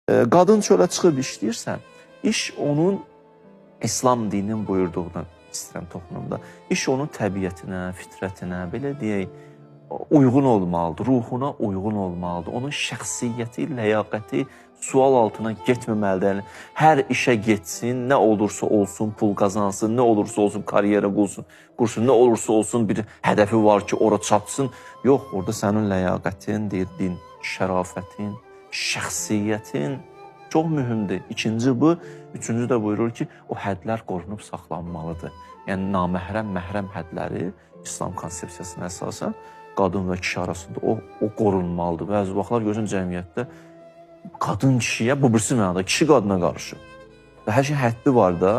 Qadın çölə çıxıb işləyirsə, iş onun İslam dininin buyurduğuna istəyirəm toxunum da, iş onun təbiətinə, fitrətinə, belə deyək, uyğun olmalıdır, ruhuna uyğun olmalıdır. Onun şəxsiyyəti, ləyaqəti sual altına getməməlidir. Hər işə getsin, nə olursa olsun pul qazansın, nə olursa olsun karyera qursun, nə olursa olsun bir hədəfi var ki, ora çatsın. Yox, orada sənin ləyaqətin, din, şərafətin, şəxsiyyətin çox mühümdür. İkinci bu. Üçüncü də buyurur ki, o hədlər qorunub saxlanmalıdır. Yəni, naməhrəm, məhrəm hədləri İslam konsepsiyasına əsasən qadın və kişi arasında o qorunmalıdır. Bəzi vaxtlar görürsən cəmiyyətdə qadın kişiyə, bu birisi mənada, kişi qadına qarışır. Və hər şey həddi var da,